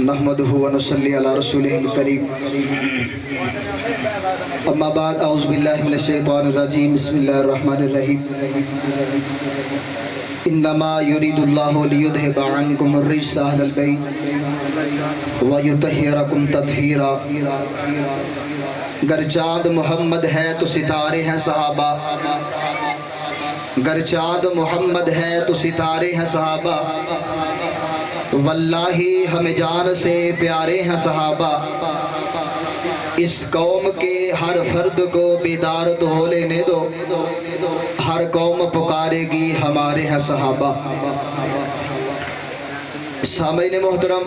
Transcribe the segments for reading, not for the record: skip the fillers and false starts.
نحمده ونصلي على رسوله الكريم اما بعد اعوذ باللہ من الشیطان الرجیم بسم اللہ الرحمن الرحیم انما يريد الله ليذهب عنكم الرجس اهل البيت ويطهركم تطهيرا۔ گر چاند محمد ہے تو ستارے ہیں صحابہ، گر چاند محمد ہے تو ستارے ہیں صحابہ، واللہ ہمیں جان سے پیارے ہیں صحابہ، اس قوم کے ہر فرد کو بیدار تو ہو لینے دو، ہر قوم پکارے گی ہمارے ہیں صحابہ۔ سامعین محترم،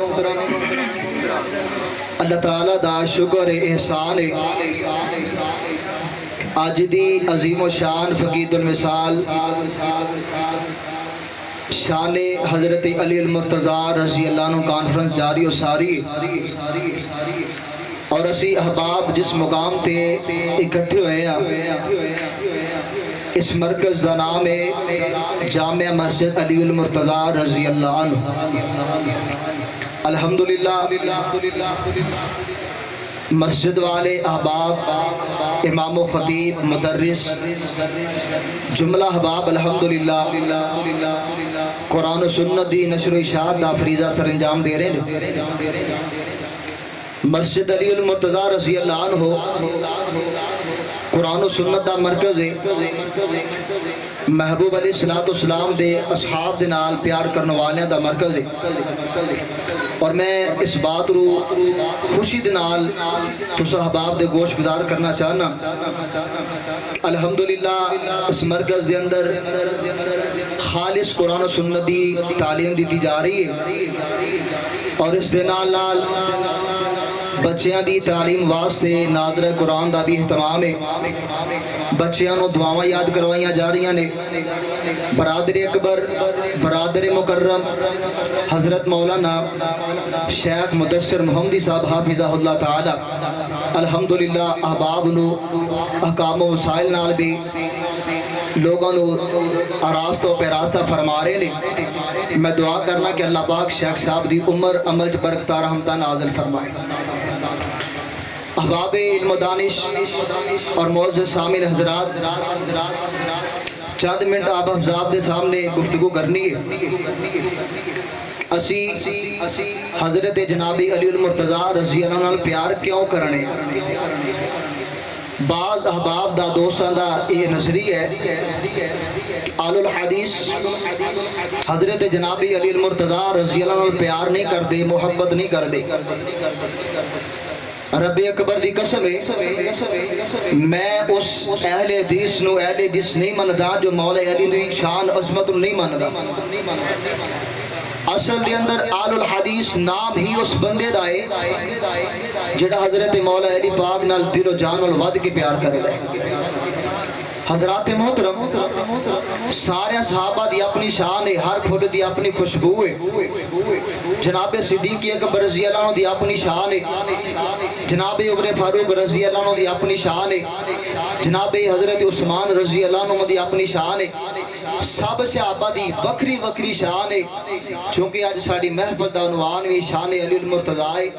اللہ تعالیٰ دا شکر احسان آج دی عظیم و شان فقید المثال شان حضرت علی المرتضیٰ رضی اللہ عنہ کانفرنس جاری و ساری، اور اسی احباب جس مقام تے اکٹھے ہوئے ہیں اس مرکز کا نام ہے جامع مسجد علی المرتضیٰ رضی اللہ عنہ۔ الحمدللہ مسجد والے احباب، امام و خطیب، مدرس، جملہ احباب الحمدللہ قرآن و سنت دی نشر و اشاعت دا فریضہ سر انجام دے رہے ہیں۔ مسجد علی المرتضیٰ رضی اللہ عنہ قرآن و سنت دا مرکز ہے، محبوب علیہ السلام دے اصحاب دے نال پیار کرنے والے دا مرکز ہے، اور میں اس بات رو خوشی دے نال تو صحباب دے گوش گزار کرنا چاہنا۔ الحمدللہ اس مرکز دے اندر خالص قرآن و سنت دی تعلیم دیتی جا رہی ہے، اور اس دے نال بچیاں دی تعلیم واسطے نادر قرآن دا بھی اہتمام ہے، بچیاں نو دعاواں یاد کروائیاں جا رہی ہیں۔ برادر اکبر، برادر مکرم حضرت مولانا شیخ مدثر محمدی صاحب حافظہ اللہ تعالی الحمدللہ احباب نو احکام و مسائل نال بھی لوگوں نو آراستہ و پیراستہ فرما رہے نے۔ میں دعا کرنا کہ اللہ پاک شیخ صاحب دی عمر عمل برکتہ رحمتہ نازل فرمائے۔ احباب علم و دانش اور معزز سامعین حضرات، چند منٹ آپ حضرات دے سامنے گفتگو کرنی ہے۔ اسی حضرت جنابی علی المرتضیٰ رضی اللہ عنہ پیار کیوں کرنے؟ بعض احباب دا دوستان دا یہ نظری ہے آل الحدیث حضرت جنابی علی المرتضیٰ رضی اللہ عنہ پیار نہیں کر دے، محبت نہیں کر دے۔ رب اکبر دی قسم ہے میں اس اہل حدیث نو اہل حدیث نہیں مندا جو مولا علی دی شان عظمت نہیں مندا۔ اصل دے اندر آل الحدیث نام ہی اس بندے دا ہے جڑا حضرت مولا علی پاک نال دل و جان و ود کے پیار کرے گا۔ حضرات محترم، سارے صحابہ دی اپنی شان ہے، ہر پھول دی اپنی خوشبو ہے۔ جناب صدیق اکبر رضی اللہ عنہ دی اپنی شان ہے، جناب عمر فاروق رضی اللہ عنہ دی اپنی شان ہے، جناب حضرت عثمان رضی اللہ عنہ دی اپنی شان ہے۔ سب صحابہ دی وکری وکری شان ہے، چونکہ آج ساڑی محفل دا عنوان بھی شان علی المرتضیٰ ہے۔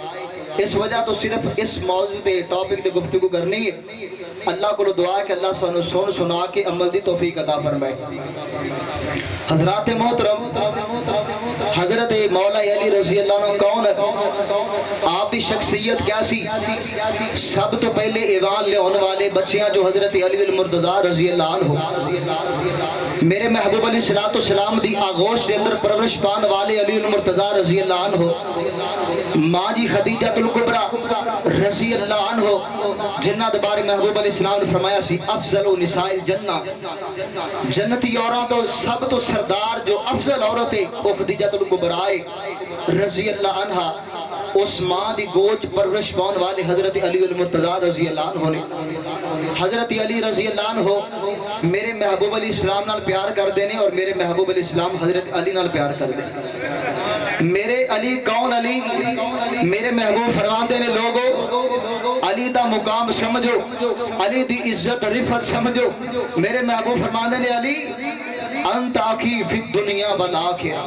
اس وجہ تو صرف اس موضوع تے ٹاپک تے گفتگو کرنی ہے۔ اللہ کو دعا ہے کہ اللہ سانو سن سنا کے عمل دی توفیق عطا فرمائے۔ حضرات محترم، حضرت مولا علی رضی اللہ عنہ کون ہے؟ آپ کی شخصیت کیسی؟ سب تو پہلے ایوان لے ہونے والے بچیاں جو حضرت علی المرتضیٰ رضی اللہ عنہ میرے محبوب علیہ السلام دی آغوش دے اندر پرورش پان والے علی المرتضیٰ رضی اللہ عنہ، ماں جی خدیجہ الکبریٰ رضی اللہ عنہ جنہ دبار محبوب علیہ السلام نے فرمایا سی افضل نساء الجنہ، جنتی عورت تو سب تو سردار جو افضل عورت ہے وہ خدیجہ الکبریٰ رضی اللہ عنہ۔ اس ماں دی گوچ پرورش پان والے حضرت علی المرتضیٰ رضی اللہ عنہ نے، حضرت علی رضی اللہ عنہ میرے محبوب علیہ السلام نال پیار کر دینے، اور میرے محبوب علیہ السلام حضرت علی نال پیار کر دینے۔ میرے علی کون علی؟ میرے محبوب فرمان دینے لوگوں علی دا مقام سمجھو، علی دی عزت رفت سمجھو۔ میرے محبوب فرمان دینے علی انت آخی فی الدنیا والآخرہ،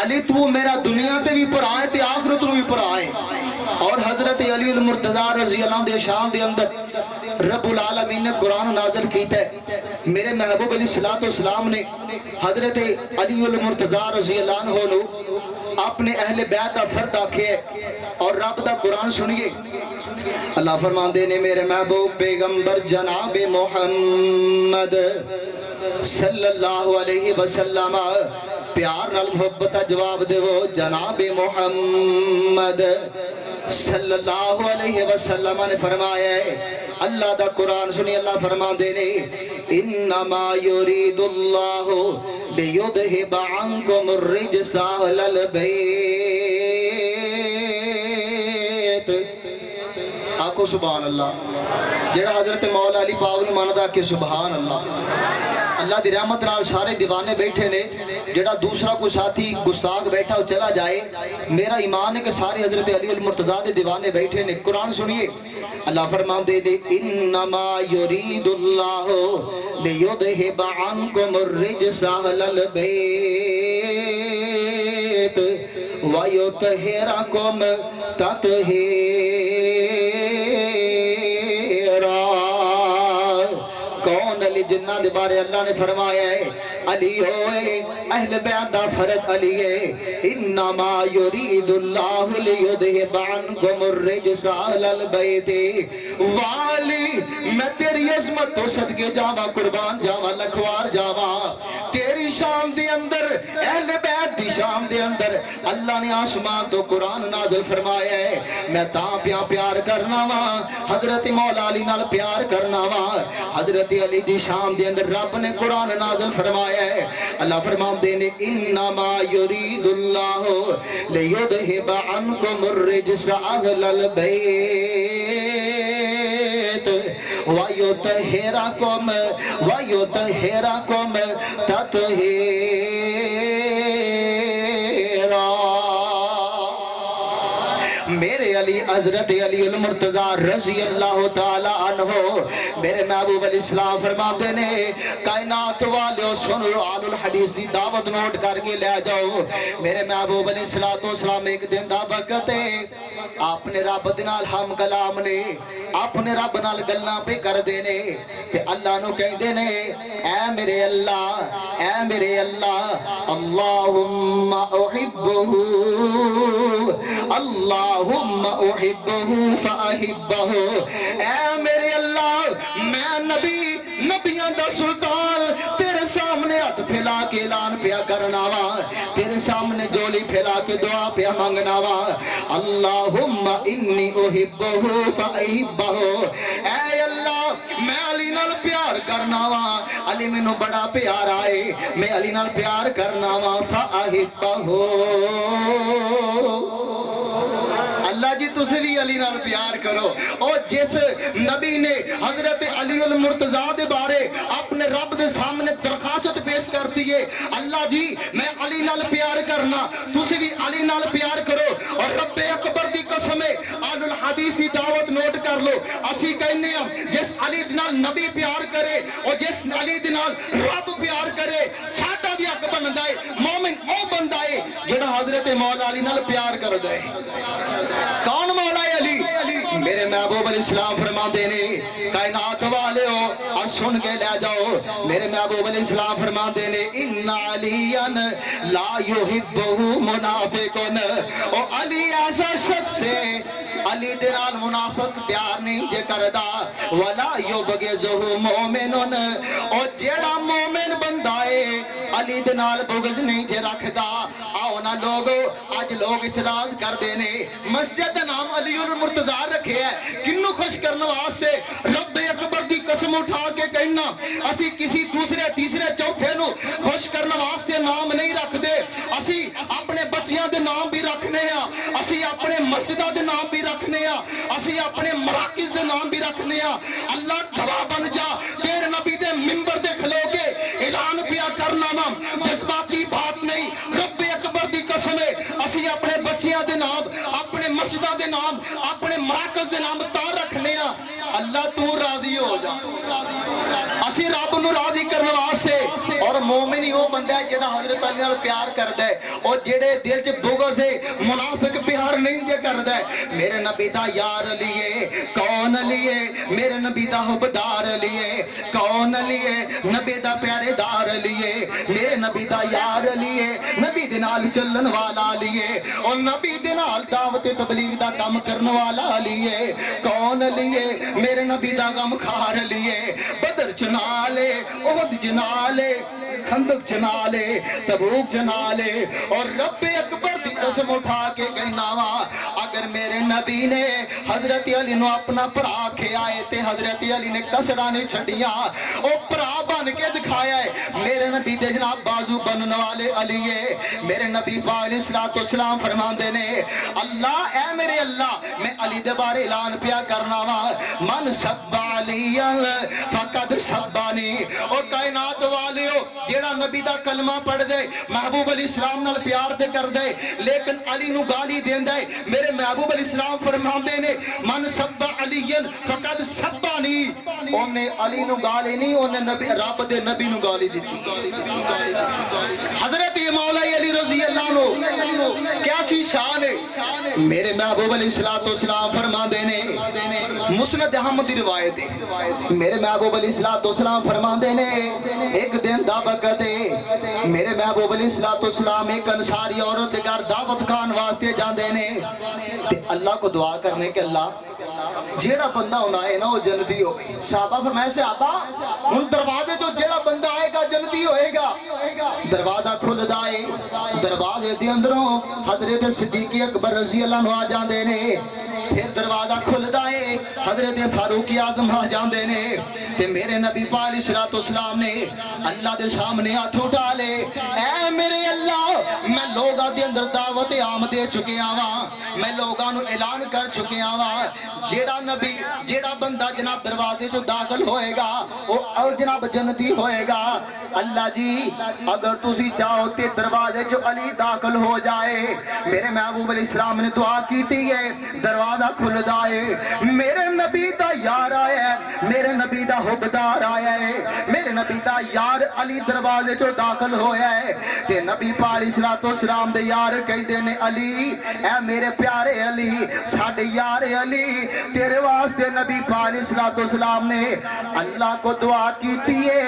علی تو میرا دنیا تے بھی پڑھائے تے آخرت المرتضی رضی اللہ عنہ دے شان دے اندر رب العالمین نے قرآن نازل کیتا ہے. میرے محبوب علیہ السلام نے حضرت علی المرتضی رضی اللہ عنہ نو اپنے اہل بیت دا فرد آکھے اور رب دا قرآن سنیے. اللہ فرماندے نے میرے محبوب پیغمبر جناب محمد صلی اللہ علیہ وسلم پیار نال محبت جواب دے وہ جناب محمد صلی اللہ علیہ وسلم نے فرمایا ہے. اللہ دا قرآن سنی. اللہ فرماندے نے انما یرید اللہ لیذہب عنکم الرجس اہل البیت. آکو سبحان اللہ. جڑا حضرت مولا علی پاک نو ماندا کہ سبحان اللہ. اللہ دی رحمت نال سارے دیوانے بیٹھے نے. جڑا دوسرا کوئی ساتھی گستاخ بیٹھا ہو چلا جائے. میرا ایمان ہے کہ سارے حضرت علی المرتضی دے دیوانے بیٹھے نے. قرآن سنیے. اللہ فرماندے نے انما یرید اللہ لیذہب عنکم الرجس اہل البیت ویطہرکم تطہیرا. کون علی جنہ دے بارے اللہ نے فرمایا ہے علی ہوئے اہل بیت دا فرد علی ہے. انما یرید اللہ لیذہب عنکم الرجس اہل البیت. والی میں تیری عظمت تو صدقے جاواں قربان جاواں لکھوار جاواں. تیری شان دے اندر اہل بیت دی شان دے اندر اللہ نے آسمان تو قرآن نازل فرمایا ہے. میں تاں پیار کرنا وا حضرت مولا علی نال پیار کرنا وا. حضرت علی دی شان دے اندر رب نے قرآن نازل فرمایا ہے. اللہ فرماندے نے انما یرید اللہ لیذہب عنکم الرجس اہل البیت ویطہرکم تطہیرا. میرے علی حضرت علی المرتضی رضی اللہ تعالی عنہ میرے محبوب علیہ السلام فرماتے نے کائنات والے سن لو آل الحدیث دی دعوت نوٹ کر کے لے جاؤ. میرے محبوب علیہ السلام ایک دن دا وقت ہے اپنے رب دے نال ہم کلام نے اپنے رب نال گلاں پہ کر دینے تے اللہ نو کہندے نے اے میرے اللہ اللہم احبہ اللہم احبہ فاحبہ. اے میرے اللہ میں نبیاں دا سلطان تیرے سامنے ہاتھ پھیلا کے اعلان پیا کرنا وا. تیرے سامنے جولی پھیلا کے دعا پیا مانگنا وا. اللہم انی احبہ فاحبہ. اے اللہ میں علی نال پیار کرنا وا. علی میں نو بڑا پیار آئے. میں علی نال پیار کرنا وا. فاحبہ. اللہ جی تسے بھی علی نال پیار کرو. اور جس نبی نے حضرت علی المرتضی دے بارے اپنے رب دے سامنے درخواست پیش کرتی ہے اللہ جی میں علی نال پیار کرنا تسے بھی علی نال پیار کرو. اور رب اکبر دی قسم ہے آل الحدیث دی دعوت نوٹ کر لو. اسی کہنے ہم جس علی نال نبی پیار کرے اور جس علی نال رب پیار کرے ساڈا بھی حق بندا ہے. مومن او بندہ ہے جڑا حضرت مولا علی نال پیار کر دے. کون مولا علی؟ میرے محبوب علیہ السلام فرماندے نے کائنات والے ہو اور سن کے لے جاؤ. میرے محبوب علیہ السلام فرماندے نے ان علیاً لا یحبہ منافقن. اور علی ایسا شخص ہے علی دے نال منافق پیار نہیں جے کردا. ولا یبغضہ مومن. اور جیڑا مومن بندہ ہے علی دے نال بغض نہیں جے رکھدا. آؤ نا لوگو آج لوگ اعتراض کر دینے مسجد نام علی المرتضی رکھے ہے کنو خوش کرنے واسطے. رب اکبر دی قسم اٹھا کے کہنا اسی کسی دوسرے تیسرے چوتھے نو خوش کرنے واسطے نام نہیں رکھ دے. اسی اپنے بچیاں دے نام بھی رکھنے ہیں. اسی اپنے مسجدہ دے نام بھی رکھنے ہیں. اسی اپنے مراکز دے نام بھی رکھنے ہیں. اللہ گواہ بن جا تیرے نبی دے منبر دے کھلو کے اعلان پیا کرنا وا جذباتی بات نہیں. رب اکبر دی قسم ہے اسی اپنے بچیاں دے نام اپنے مسجدہ دے نام اپنے مراکز دے نام تا رکھنے ہیں. اللہ تو راضی ہو جا. اسی رب نو راضی کرنے واسطے. اور مومن ہی وہ بندہ ہے جڑا حضرت علی نال پیار کردا ہے. اور جڑے دل چ بغض ہے منافق پیار نہیں جے کردا میرے نبی دا یار علی ہے کون علی ہے میرے نبی دا حبدار علی ہے کون علی ہے نبی دا پیارے دار علی ہے میرے نبی دا یار علی ہے نبی دے نال چلن والا علی ہے اور نبی دے نال دعوت تبلیغ دا کام کرن والا علی ہے کون علی ہے میرے نبی دا غم خار علی ہے بدر چنالے احد چنالے خندق چنالے تبوک چنالے اور رب اکبر دی قسم اٹھا کے کہنا وا اگر میرے نبی نے حضرت علی نو اپنا پرا کھیائے تے حضرت علی نے کسرہ نہیں چھڑیاں او پرا بن کے دکھایا ہے میرے نبی دے جناب بازو بنن والے علی ہے میرے نبی پاک علیہ السلام فرماندے نے اللہ اے میرے اللہ میں علی دے بارے اعلان پیا کرنا وا من سب علی فقد سبانی اور کائنات والیو جیڑا نبی دا کلمہ پڑھ دے محبوب علیہ السلام نال پیار دے کر دے لیکن علی نو گالی دین دے میرے محبوب علیہ السلام فرماندے نے من سب علی فقد سبانی انہیں علی نو گالی نہیں انہیں نبی رب دے نبی نو گالی دیتی حضرت مولا علی رضی اللہ عنہ کیا سی شان ہے میرے محبوب علیہ السلام فرماندے نے مسند احمد دی روایت ہے میرے محبوب علیہ السلام فرماندے نے ایک دن دا وقت ہے میرے محبوب علیہ السلام ایک انصاری عورت کے گھر دعوت کھان واسطے جاندے نے تے اللہ کو دعا کرنے کہ اللہ جیڑا بندہ ہونا ہے نا وہ جنتی ہو صحابہ فرمائے صحابہ ان دروازے جو جیڑا بندہ آئے گا جنتی ہوئے گا دروازہ کھل دائے دروازے دے اندروں حضرت صدیق اکبر رضی اللہ عنہ آ جاندے نے پھر دروازہ کھل دائے حضرت فاروق اعظم آ جاندے نے تے میرے نبی پاک علیہ السلام نے اللہ دے سامنے ہاتھ اٹھا لے اے میرے اللہ میں لوگاں دے اندر دعوت عام دے چکے آواں میں لوگاں نو اعلان کر چکے آواں جیڑا نبی جیڑا بندہ جناب دروازے جو داخل ہوئے گا وہ جناب جنتی ہوئے گا اللہ جی اگر تسی چاہو تے دروازے جو علی داخل ہو جائے میرے محبوب علیہ السلام نے دعا کیتی ہے دروازہ کھل جائے میرے نبی دا یار آیا ہے میرے نبی دا حبدار آیا ہے میرے نبی دا یار علی دروازے جو داخل ہویا ہے تے نبی پاک علیہ السلام دے یار کہتے ہیں علی اے میرے پیارے علی ساڑھے یار علی تیرے واسطے نبی پاک علیہ السلام نے اللہ کو دعا کیتی ہے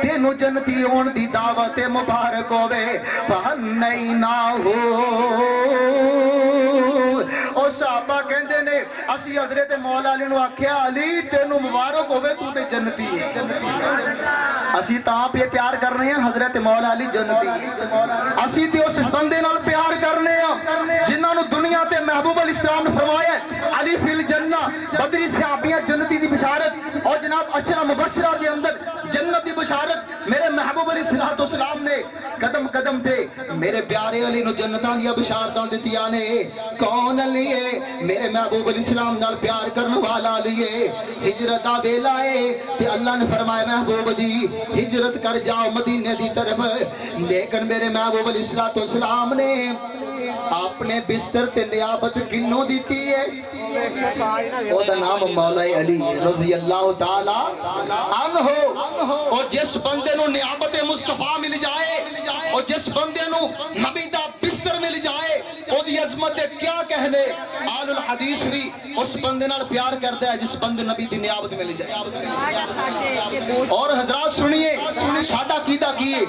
تینو جنتی ہون دی دعوت مبارک ہوئے فَهَنَّيْنَاهُ او صحابہ کہندے نے اسی حضرت مولا علی نو آکھیا علی تینو مبارک ہوئے تو تے جنتی ہے اسی تاں پہ پیار کر رہے ہیں حضرت مولا علی جنتی اسی تے اس بندے نال پیار کرنے ہیں جنہاں نو دنیا تے محبوب علیہ السلام نے فرمایا علی فی الجنہ بدری صحابیاں جنتی دی بشارت اور جناب عشرہ مبشرہ دے اندر جنت دی بشارت میرے محبوب علیہ السلام نے قدم قدم تے میرے پیارے علی نو جنتاں دیا بشارتاں دتیاں نے کون علی ہے میرے محبوب علیہ السلام نال پیار کرنے والا علی ہے ہجرت دا ویلا ہے تے اللہ نے فرمایا محبوب جی ہجرت کر جاؤ مدینے دی طرف لیکن میرے محبوب علیہ السلام نے اپنے بستر تے نیابت کنوں دیتی ہے او دا نام مولا علی رضی اللہ تعالی عنہ اور جس بندے نو نیابت مصطفیٰ مل جائے اور جس بندے نو نبی دا بستر مل جائے او دی عظمت دے کیا کہنے آل الحدیث بھی اس بندے نال پیار کرتا ہے جس بندے نبی دی نیابت مل جائے اور حضرات سنیے ساڈا کیتا کیے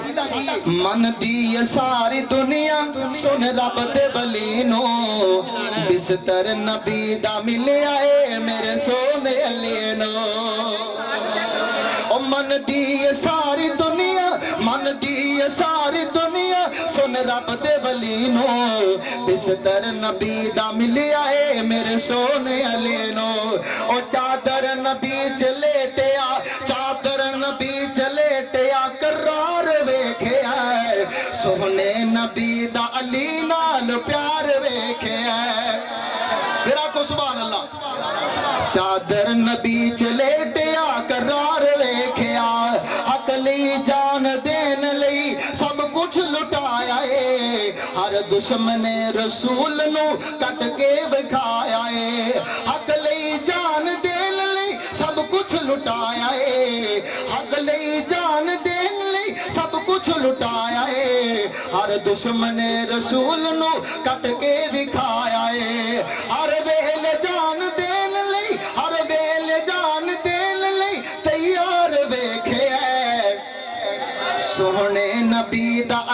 من دی ساری دنیا سن رب دے ولی نو بستر نبی دا ملیا اے میرے سونے علی نو من دی ساری دنیا من دی ساری دنیا سن رب دے ولی نو بستر نبی دا ملیا اے میرے سونے علی نو او چادر نبی چلیٹیا چادر نبی چلیٹیا قرار ویکھیا ہے سونے نبی دا علی نال پیار ویکھیا ہے پھر آکو سبحان اللہ چادر نبی چلیٹیا قرار ویکھیا عقلی جان دین لئی سب کچھ لٹایا ہے ہر دشمن رسول نو کٹ کے بکھایا ہے عقلی جان دین لئی سب کچھ لٹایا ہے عقلی جان دین لئی سب کچھ لٹایا ہے ہر دشمن رسول نو کٹ کے بکھایا ہے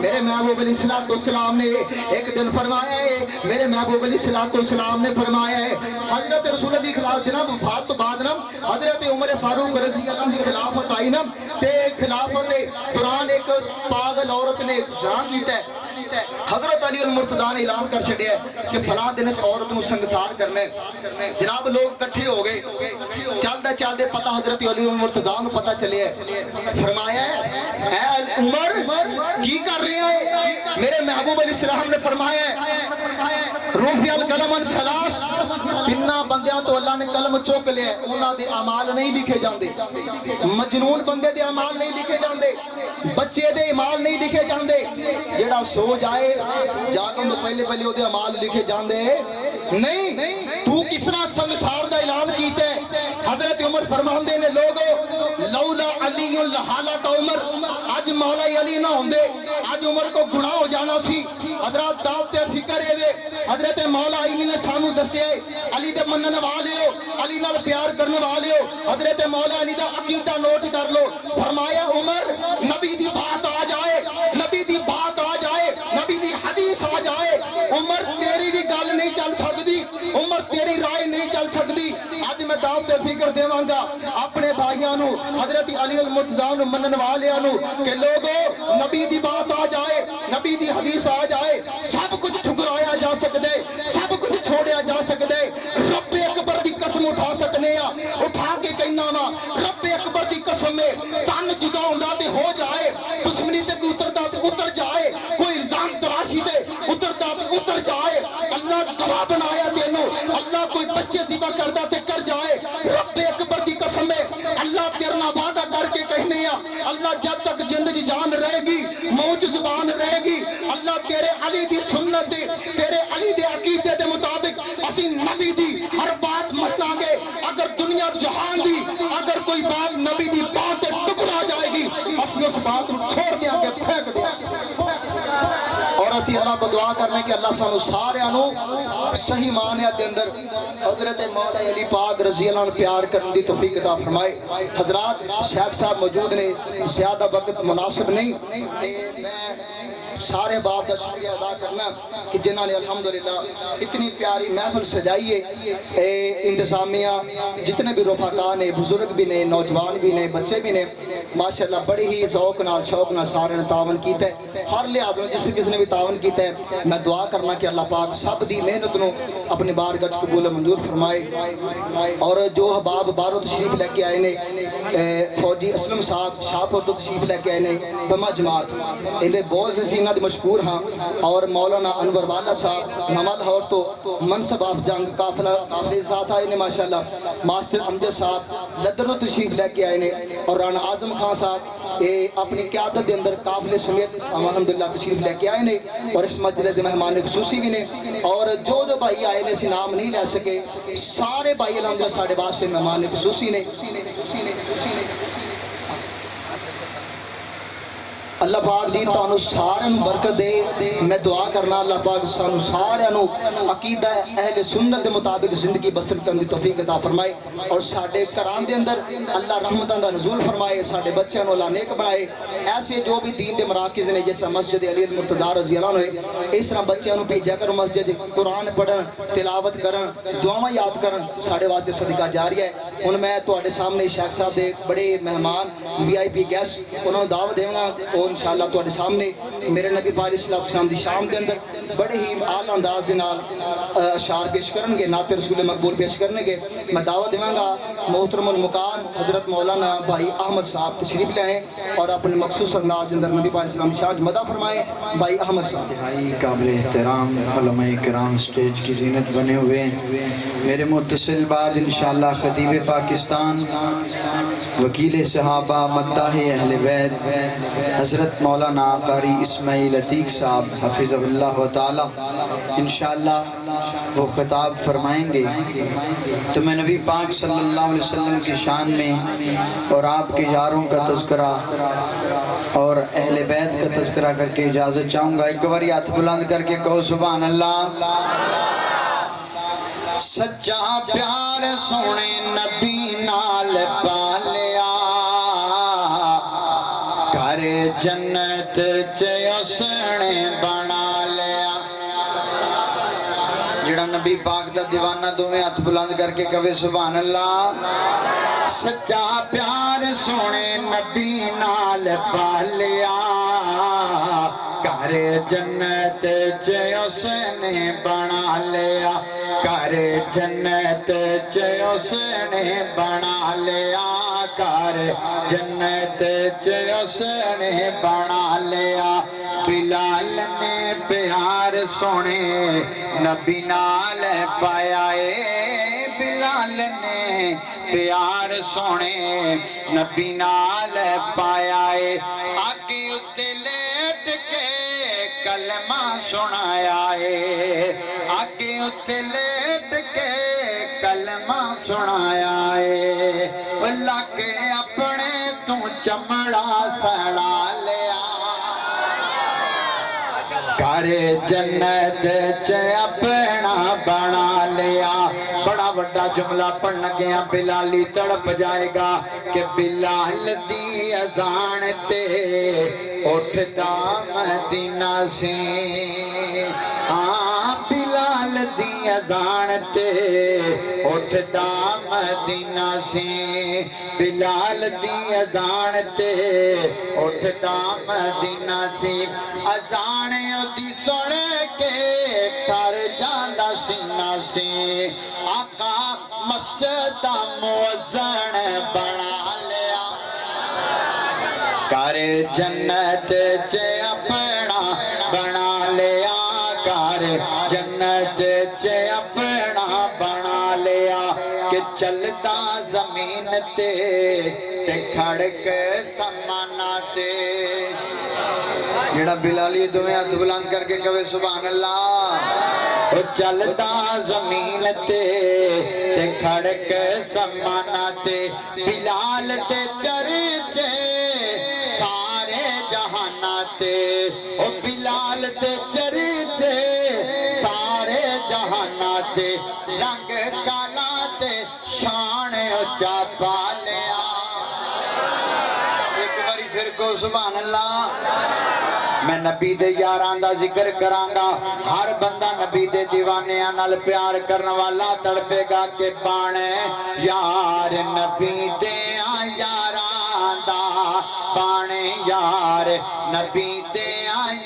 میرے محبوب علیہ السلام نے ایک دن فرمایا ہے, میرے محبوب علیہ السلام نے فرمایا ہے, حضرت رسول اللہ خلاف جناب وفات تو بعد نا حضرت عمر فاروق رضی اللہ عنہ خلافت آئی نا, تے خلافت دوران ایک پاگل عورت نے جان کیتا ہے. حضرت علی المرتضیٰ نے اعلان کر چھڑیا ہے کہ فلاں دن اس عورت کو سنگسار کرنے. جناب لوگ کٹھے ہو گئے, چلدے چلدے پتہ حضرت علی المرتضیٰ کو پتہ چلے ہے. فرمایا ہے اے عمر کی کر رہے ہیں؟ میرے محبوب علیہ السلام نے فرمایا ہے رفع القلم عن ثلاث, تنہ بندیاں تو اللہ نے قلم چوک لیا ہے, انہاں دے اعمال نہیں لکھے جاندے. مجنون بندے دے اعمال نہیں لکھے جاندے, بچے دے اعمال نہیں لکھے جاندے, جیڑا سو جائے جاگن تو پہلے پہلے وہ دے اعمال لکھے جاندے نہیں. تو کس طرح سنگسار دا اعلان کیتے ہیں؟ حضرت عمر فرماندے نے لوگو لولا علی لحالت عمر, آج مولا علی نہ ہوندے آج عمر کو گناہ ہو جانا سی. حضرات دعوت فکر ہے دے حضرت مولا علی نے سانو دسے علی دے منن والے ہو, علی نال پیار کرنے والے ہو, حضرت مولا علی دا عقیدہ نوٹ کر لو. فرمایا عمر نبی دی بات آ جائے, نبی دی بات آ جائے, نبی دی حدیث آ جائے, عمر تیری بھی گل نہیں چل سکتی, عمر تیری رائے نہیں چل سکتی. آج میں دعوت فکر دیواں گا اپنے بھائیاں نو, حضرت علی المرتضیٰ نو منن والیاں نو کہ لوگو نبی دی بات آ جائے, نبی دی حدیث آ جائے, سب کچھ ٹھکرایا جا سکدے, سب کچھ چھوڑیا جا سکدے. رب اکبر دی قسم اٹھا سکنے آ, اٹھا کے کہنا وا رب اکبر دی قسم میں تن جدا ہوندا تے ہو جائے, دشمنی تے کوئی اتردا تے اتر جائے, کوئی الزام تراشی تے اتردا تے اتر جائے. اللہ گواہ بنایا تینوں, اللہ کوئی بچے ذبح کردا تے کر جائے. رب اکبر دی قسم ہے اللہ تیرے نال وعدہ کر کے کہنے آ, اللہ جب تک زندگی جان رہے گی موت زبان رہے گی, اللہ تیرے علی دی سنت دے, تیرے علی دے عقیدے دے مطابق اسی نبی دی ہر بات مننا گے. اگر دنیا جہان دی اگر کوئی بات نبی دی بات ٹکرا جائے گی اسی اس بات کو چھوڑ دیا گے, پھینک دیا گے. اور اسی اللہ کو دعا کرنے کہ اللہ سانو سارے انو صحیح معنی دے اندر حضرت مولا علی پاک رضی اللہ عنہ پیار کرنے دی توفیق عطا فرمائے. حضرات شیخ صاحب موجود نے, زیادہ وقت مناسب نہیں, میں سارے باپ کا شکریہ ادا کرنا کہ جنہوں نے الحمدللہ اتنی پیاری محفل سجائی ہے. انتظامیہ جتنے بھی رفقا نے, بزرگ بھی نے, نوجوان بھی نے, بچے بھی نے, ماشاءاللہ بڑی ہی ذوق نال شوق نال سارے نے تعاون کیتا ہے. ہر لحاظ میں جس کس نے بھی تعاون کیتا ہے میں دعا کرنا کہ اللہ پاک سب دی محنت نو اپنی بارگاہ وچ قبول منظور فرمائے. اور جو احباب باہروں تشریف لے کے آئے نے, فوجی اسلم صاحب شاہپور تو تشریف لے کے آئے نے, بما جماعت انہیں بہت حسینہ دی مشکور ہاں, اور مولانا انور والا صاحب نواں لاہور تو منصب آف جنگ قافلے ساتھ آئے نے ماشاءاللہ. ماسٹر امجد صاحب لدر تو تشریف لے کے آئے نے, اور رانا اعظم خان صاحب اپنی قیادت دے اندر قافلے سمیت الحمدللہ تشریف لے کے آئے نے, اور اس مجلس مہمان خصوصی بھی نے. اور جو بھائی آئے نے سی نام نہیں لے سکے, سارے بھائی الحمدللہ ساڑھے واسطے مہمان خصوصی نے. اللہ پاک جی تانوں سارے برکت دے. میں دعا کرنا اللہ پاک سانوں سارے عقیدہ اہل سنت دے مطابق زندگی بسر کرنے دی توفیق عطا فرمائے, اور ساڈے گھراں دے اندر اللہ رحمتاں دا نزول فرمائے, ساڈے بچیاں نوں اللہ نیک بنائے. ایسے جو بھی دین دے مراکز نے جیسا مسجد علی المرتضیٰ رضی اللہ عنہ, اس طرح بچیاں نوں بھیجا کرو مسجد, قرآن پڑھن, تلاوت کرن, دعاواں یاد کرن, ساڈے واسطے صدقہ جاریہ ہے. ہن میں تواڈے سامنے شیخ صاحب دے بڑے مہمان وی آئی پی گیسٹ انہاں نوں دعوت دیواں گا, اور انشاءاللہ تواڈے سامنے میرے نبی پاک علیہ السلام دی شام دے اندر بڑے ہی اعلیٰ انداز دے نال اشعار پیش کرن گے, نعت رسول مقبول پیش کرنے گے. میں دعوت دیواں گا محترم المقام حضرت مولانا بھائی احمد صاحب تشریف لے آئیں اور اپنے مخصوص انداز دے اندر نبی پاک علیہ السلام دی شان مدح فرمائیں. بھائی احمد صاحب انتہائی قابل احترام علماء کرام سٹیج کی زینت بنے ہوئے ہیں. میرے متصل بعد انشاءاللہ خطیب پاکستان, وکیل صحابہ, مداح اہل بیت حضرت مولانا قاری اسماعیل عتیق صاحب حفظہ اللہ تعالی انشاءاللہ وہ خطاب فرمائیں گے. تو میں نبی پاک صلی اللہ علیہ وسلم کی شان میں اور آپ کے یاروں کا تذکرہ اور اہل بیت کا تذکرہ کر کے اجازت چاہوں گا. ایک بار ہاتھ بلند کر کے کہو سبحان اللہ. سچا پیار سونے نبی نال پالیا, کر جنت جڑا نبی پاک دا دیوانہ دوویں ہاتھ بلند کر کے کہے سبحان اللہ سچا پیار سونے نبی نال پالیا گھر جنت چ اس نے بنا لیا گھر جنت چ اس نے بنا لیا گھر جنت چ اس نے بنا لیا بلال نے پیار سونے نبی نال پایا اے بلال نے پیار سونے نبی نال پایا اے آگے اتے لیٹ کے کلمہ سنایا اے آگے اتے لیٹ کے کلمہ سنایا اے اللہ کے اپنے تو چمڑا سڑا لیا گھر جنت چ اپنا بنا لیا بڑا بڑا جملہ پڑھ لگیا بلالی تڑپ جائے گا کہ بلال دی اذان تے اٹھدا مدینہ سے بلال دی اذان تے اٹھدا مدینہ سے بلال دی اذان تے اٹھدا مدینہ سے اذان دی سن کے ٹر جاندا سینہ سے آقا مسجد دا مؤذن بنا لیا گھر جنت چ اپنا بنا لیا گھر جنت چ اپنا بنا لیا کہ چلدا زمین تے کھڑک سمانا تے جڑا بلالی دویں ہاتھ بلند کر کے کہے سبحان اللہ وہ چلدا زمین تے کھڑک سمانا تے بلال تے چرچے سارے جہانا تے او بلال تے چرچے سارے جہانا تے رنگ کالا تے شان اچا پا لیا ایک باری پھر کو سبحان اللہ میں نبی دے یاراں دا ذکر کرانگا ہر بندہ نبی دے دیوانیاں نال پیار کرن والا تڑپے گا کہ بانے یار نبی دے یاراں دا بانے یار نبی دے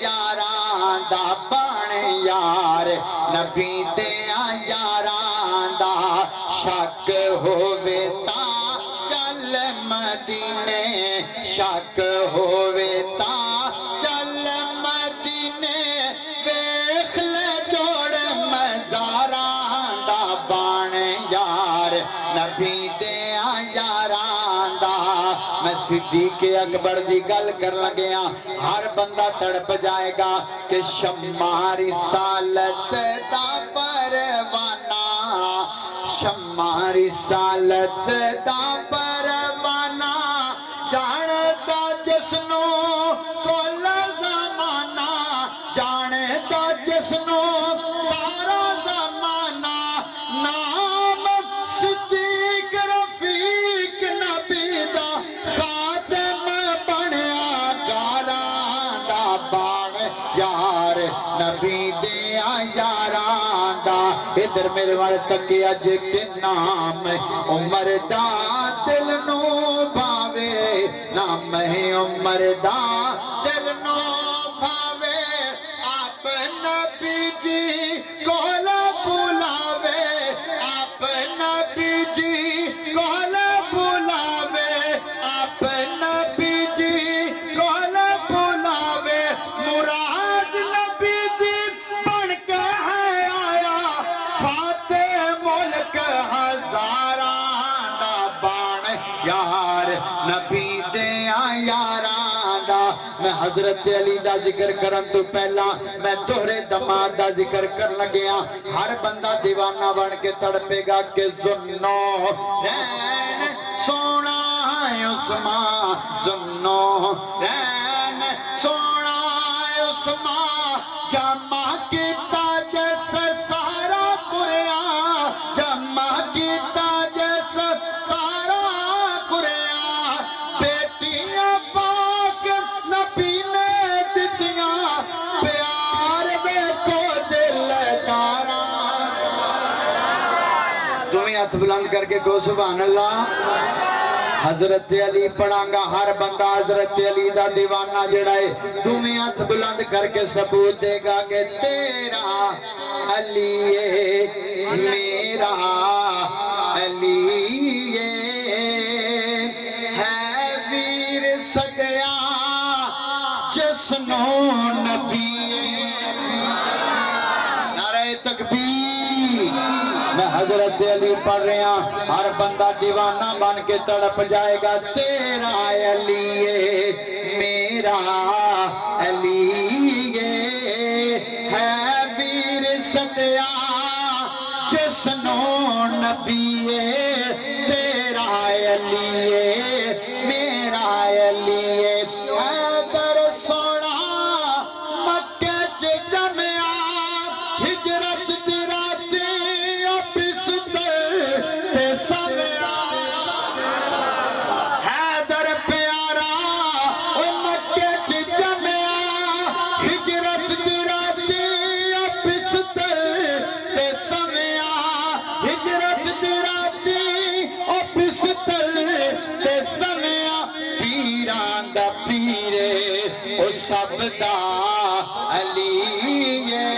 یاراں دا بانے یار نبی دے یاراں دا شک ہووے تا چل مدینے شک ہووے تا نبی دیا یاران دا میں صدیق اکبر دی گل کر لگیا ہر بندہ تڑپ جائے گا کہ شماری سالت دا پروانہ شماری سالت دا پروانہ جانتا جسنو کل زمانہ جانتا جسنو سارا زمانہ نام صدیق رفیق نبی دا خاتم بنیا گاراں دا بان یار نبی دیا یاراں دا ادھر میرے والے تکی اج کے نام عمر دا دل نو بھاوے نام ہے عمر دا دل نو بھاوے آپ نبی جی کولا بلاوے آپ نبی جی کولا بلاوے آپ نبی جی کولا بلاوے مراد نبی جی بن کے ہے آیا فاتح ملک ہزاراں دا بان یار نبی دیا یاراں دا میں حضرت علی دا ذکر کرن تو پہلا میں دوہرے دماد دا ذکر کر لگیا ہر بندہ دیوانہ بن کے تڑپے گا کہ زنو رین سونا عثمان زنو رین سونا عثمان جمع کیتا جیسے سارا قرآن جمع کیتا جیسے سارا قرآن بیٹیاں پاک نبی نے دتیاں پیار میں کو دل داراں دویں ہاتھ بلند کر کے کو سبحان اللہ. حضرت علی پڑھانگا ہر بندہ حضرت علی دا دیوانہ جڑا ہے دویں ہاتھ بلند کر کے ثبوت دے گا کہ تیرا علی ہے میرا علی ہے ویر صدیا جسنو نبی. نعرہ تکبیر. میں حضرت علی پڑھ رہا ہر بندہ دیوانہ بن کے تڑپ جائے گا تیرا علی ہے میرا علی ہے ویر صدیا جسنو نبی تیرا علی ہے میرا علی ہے. حیدر سونا مکہ چ جمیا ہجرت دی راتی بستر تے سمیا. حیدر پیارا او مکہ چ جمیا ہجرت دی راتی بستر تے سمیا. ہجرت دی راتی او بستر تے سمیا. پیران دا پیرے او سب دا علی ہے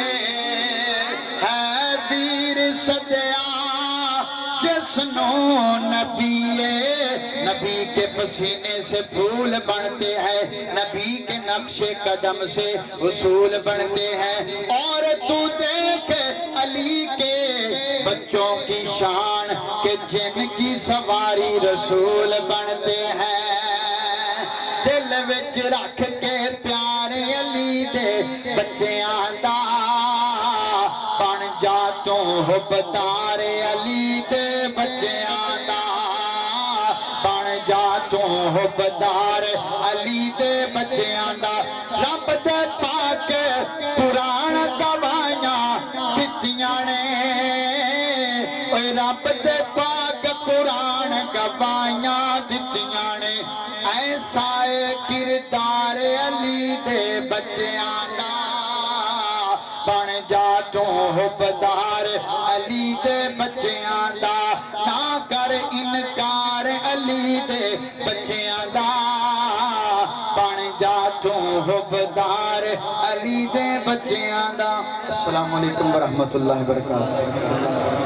ویر صدیا جسنو نبی. نبی کے پسینے سے پھول بنتے ہیں نبی کے نقش قدم سے اصول بنتے ہیں. اور تو دیکھ علی کے بچوں کی شان کہ جن کی سواری رسول بنتے ہیں. دل وچ رکھ کے پیارے علی دے بچیاں دا بن جا تو حبدار علی دے بچیاں دا بن جا تو حبدار علی دے بچیاں دا. رب دے پاک قرآن گواہیاں دتیاں نے اوے رب دے پاک قرآن گواہیاں دتیاں نے. ایسا کردار علی دے بچیاں دا بن جا تو حبدار علی دے بچیاں دا. نہ کر انکار علی دے بچیاں دا بن جا تو حبدار علی دے بچیاں دا. السلام علیکم ورحمۃ اللہ وبرکاتہ.